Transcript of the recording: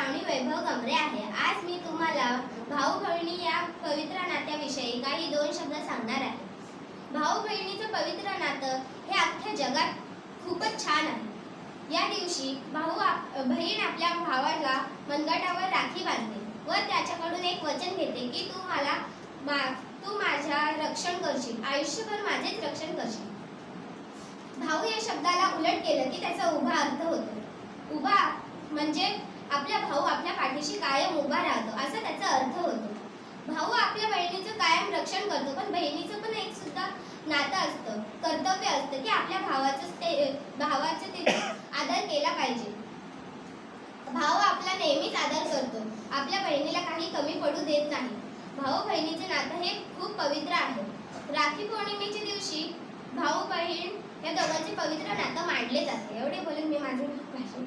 श्रावणी वैभव गमरे आहे। आज मी तुम्हाला भाऊ बहिणी या पवित्र नात्याविषयी काही दोन शब्द सांगणार आहे। भाऊ बहिणीचं पवित्र नातं हे अख्ख्या जगात खूपच छान आहे। या दिवशी बहीण आपल्या भावाला मनगटावर राखी बांधते व त्याच्याकडून एक वचन घेते की तू माझ्या रक्षण करशील, आयुष्यभर माझेच रक्षण करशील। भाऊ या शब्दाला उलट केलं की त्याचा उभा अर्थ होतो। उभा म्हणजे आपला भाऊ आपल्या पाठीशी कायम उभा राहतो असा त्याचा अर्थ होतो। भाऊ आपल्या बहिणीचं कायम रक्षण करतो, पण बहिणीचं पण एक सुद्धा नातं असतं, कर्तव्य असतं की आपल्या भावाचा तिने आदर केला पाहिजे। भाऊ आपला नेहमीच आदर करतो, आपल्या बहिणीला काही कमी पडू देत नाही। भाऊ बहिणीचे नातं हे खूप पवित्र आहे। राखी पौर्णिमेच्या दिवशी भाऊ बहीण या दोघांचे पवित्र नातं मांडले जाते। एवढे बोलून मी माझे भाषण